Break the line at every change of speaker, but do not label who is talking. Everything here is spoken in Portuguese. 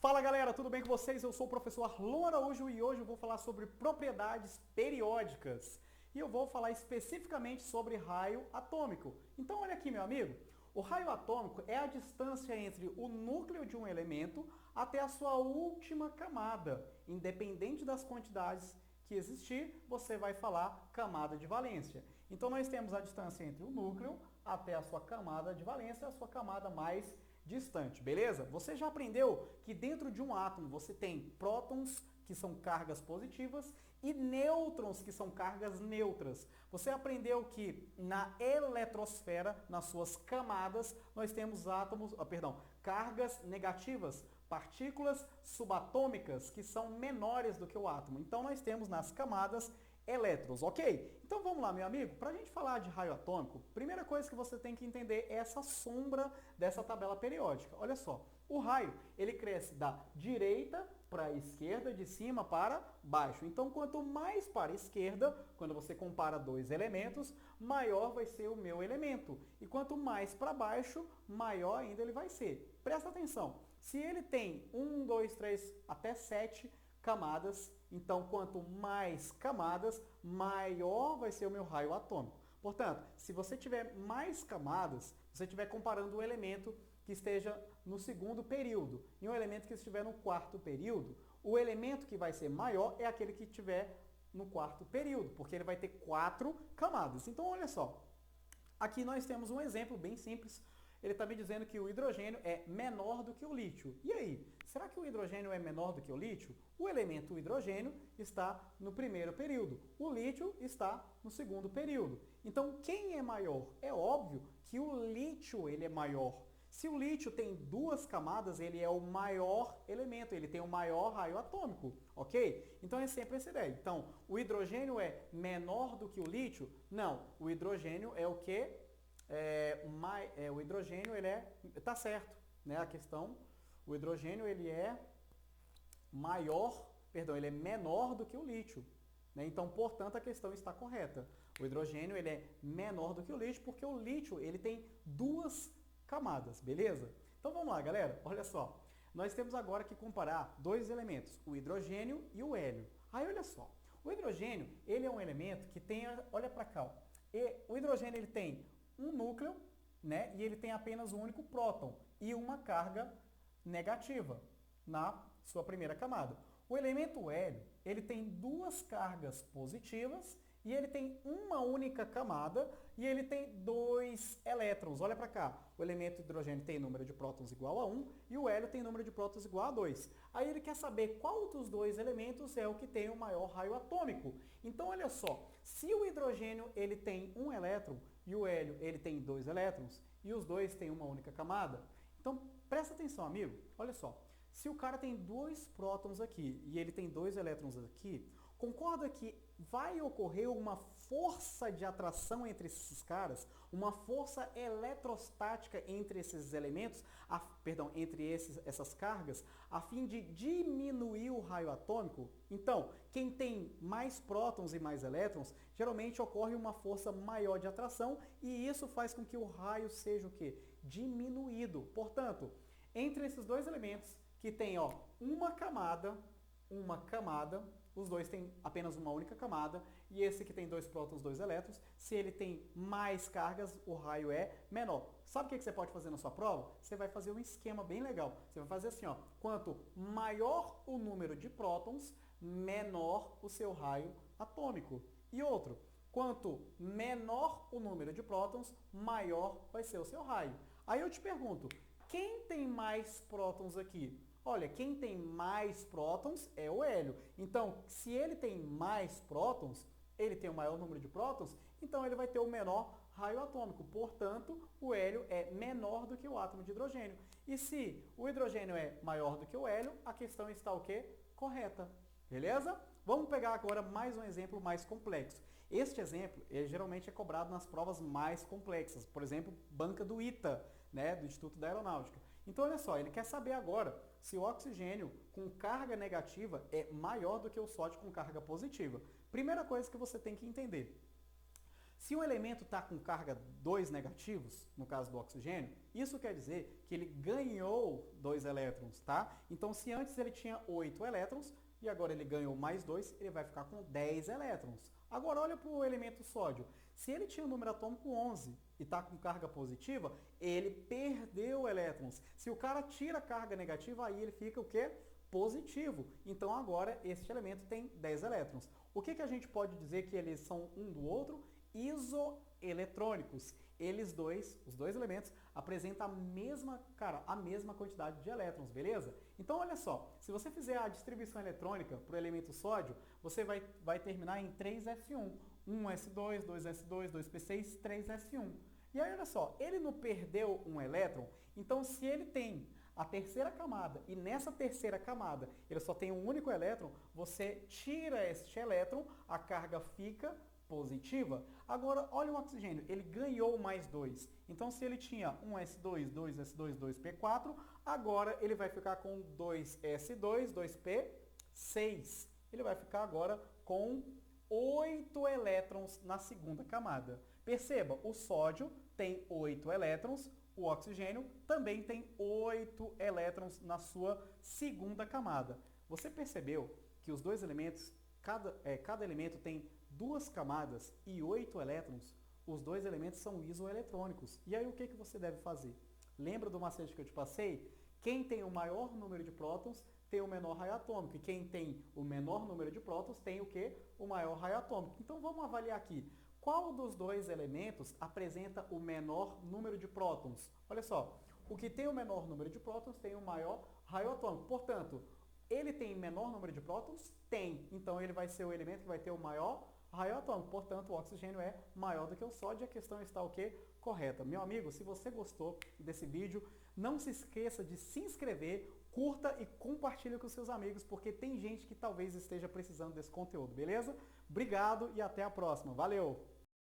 Fala galera, tudo bem com vocês? Eu sou o professor Arlon Araújo e hoje eu vou falar sobre propriedades periódicas. E eu vou falar especificamente sobre raio atômico. Então olha aqui, meu amigo. O raio atômico é a distância entre o núcleo de um elemento até a sua última camada. Independente das quantidades que existir, você vai falar camada de valência. Então nós temos a distância entre o núcleo até a sua camada de valência, a sua camada mais distante, beleza? Você já aprendeu que dentro de um átomo você tem prótons, que são cargas positivas, e nêutrons, que são cargas neutras. Você aprendeu que na eletrosfera, nas suas camadas, nós temos cargas negativas, partículas subatômicas, que são menores do que o átomo. Então nós temos nas camadas elétrons, ok? Então vamos lá, meu amigo, para a gente falar de raio atômico, primeira coisa que você tem que entender é essa sombra dessa tabela periódica. Olha só, o raio, ele cresce da direita para a esquerda, de cima para baixo. Então, quanto mais para a esquerda, quando você compara dois elementos, maior vai ser o meu elemento. E quanto mais para baixo, maior ainda ele vai ser. Presta atenção, se ele tem 1, 2, 3, até 7 camadas, então quanto mais camadas, maior vai ser o meu raio atômico. Portanto, se você tiver mais camadas, você estiver comparando um elemento que esteja no segundo período e um elemento que estiver no quarto período, o elemento que vai ser maior é aquele que estiver no quarto período, porque ele vai ter 4 camadas. Então, olha só, aqui nós temos um exemplo bem simples. Ele está me dizendo que o hidrogênio é menor do que o lítio. E aí, será que o hidrogênio é menor do que o lítio? O elemento hidrogênio está no primeiro período, o lítio está no segundo período. Então, quem é maior? É óbvio que o lítio ele é maior. Se o lítio tem 2 camadas, ele é o maior elemento, ele tem o maior raio atômico, ok? Então é sempre essa ideia. Então, o hidrogênio é menor do que o lítio? Não, o hidrogênio é o quê? O hidrogênio, ele tá certo, né? A questão, o hidrogênio, ele é ele é menor do que o lítio, né? Então, portanto, a questão está correta. O hidrogênio, ele é menor do que o lítio, porque o lítio, ele tem 2 camadas, beleza? Então, vamos lá, galera, olha só. Nós temos agora que comparar dois elementos, o hidrogênio e o hélio. Aí, olha só, o hidrogênio, ele é um elemento que tem, olha para cá, ó. O hidrogênio, ele tem um núcleo, né? E ele tem apenas um único próton e uma carga negativa na sua primeira camada. O elemento hélio, ele tem 2 cargas positivas e ele tem uma única camada e ele tem 2 elétrons. Olha para cá, o elemento hidrogênio tem número de prótons igual a 1 e o hélio tem número de prótons igual a 2. Aí ele quer saber qual dos 2 elementos é o que tem o maior raio atômico. Então olha só, se o hidrogênio ele tem um elétron e o hélio ele tem 2 elétrons e os dois têm uma única camada, então presta atenção, amigo, olha só. Se o cara tem 2 prótons aqui e ele tem 2 elétrons aqui, concorda que vai ocorrer uma força de atração entre esses caras, uma força eletrostática entre esses elementos, entre essas cargas, a fim de diminuir o raio atômico? Então, quem tem mais prótons e mais elétrons, geralmente ocorre uma força maior de atração e isso faz com que o raio seja o quê? Diminuído. Portanto, entre esses dois elementos, que tem uma camada, os dois têm apenas uma única camada, e esse que tem 2 prótons, 2 elétrons, se ele tem mais cargas, o raio é menor. Sabe o que você pode fazer na sua prova? Você vai fazer um esquema bem legal. Você vai fazer assim, quanto maior o número de prótons, menor o seu raio atômico. E outro, quanto menor o número de prótons, maior vai ser o seu raio. Aí eu te pergunto, quem tem mais prótons aqui? Olha, quem tem mais prótons é o hélio. Então, se ele tem mais prótons, ele tem o maior número de prótons, então ele vai ter o menor raio atômico. Portanto, o hélio é menor do que o átomo de hidrogênio. E se o hidrogênio é maior do que o hélio, a questão está o quê? Correta. Beleza? Vamos pegar agora mais um exemplo mais complexo. Este exemplo, ele geralmente é cobrado nas provas mais complexas. Por exemplo, banca do ITA, né, do Instituto da Aeronáutica. Então, olha só, ele quer saber agora se o oxigênio com carga negativa é maior do que o sódio com carga positiva. Primeira coisa que você tem que entender. Se um elemento está com carga 2 negativos, no caso do oxigênio, isso quer dizer que ele ganhou 2 elétrons, tá? Então, se antes ele tinha 8 elétrons e agora ele ganhou mais 2, ele vai ficar com 10 elétrons. Agora, olha para o elemento sódio. Se ele tinha um número atômico 11 e está com carga positiva, ele perdeu elétrons. Se o cara tira carga negativa, aí ele fica o quê? Positivo. Então, agora, este elemento tem 10 elétrons. O que a gente pode dizer que eles são um do outro? Isoeletrônicos. Eles dois, os dois elementos, apresentam a mesma quantidade de elétrons, beleza? Então, olha só, se você fizer a distribuição eletrônica para o elemento sódio, você vai terminar em 3s1. 1s2, 2s2, 2p6, 3s1. E aí, olha só, ele não perdeu um elétron, então se ele tem a terceira camada e nessa terceira camada ele só tem um único elétron, você tira este elétron, a carga fica positiva. Agora, olha o oxigênio, ele ganhou mais 2. Então, se ele tinha 1s2, 2s2, 2p4, agora ele vai ficar com 2s2, 2p6. Ele vai ficar agora com 8 elétrons na segunda camada. Perceba, o sódio tem 8 elétrons, o oxigênio também tem 8 elétrons na sua segunda camada. Você percebeu que os dois elementos, cada elemento tem 2 camadas e 8 elétrons? Os dois elementos são isoeletrônicos. E aí o que você deve fazer? Lembra do macete que eu te passei? Quem tem o maior número de prótons tem o menor raio atômico. E quem tem o menor número de prótons tem o quê? O maior raio atômico. Então vamos avaliar aqui. Qual dos dois elementos apresenta o menor número de prótons? Olha só, o que tem o menor número de prótons tem o maior raio atômico. Portanto, ele tem menor número de prótons? Tem. Então ele vai ser o elemento que vai ter o maior raio atômico. Portanto, o oxigênio é maior do que o sódio. A questão está o quê? Correta. Meu amigo, se você gostou desse vídeo, não se esqueça de se inscrever, curta e compartilhe com seus amigos, porque tem gente que talvez esteja precisando desse conteúdo, beleza? Obrigado e até a próxima. Valeu!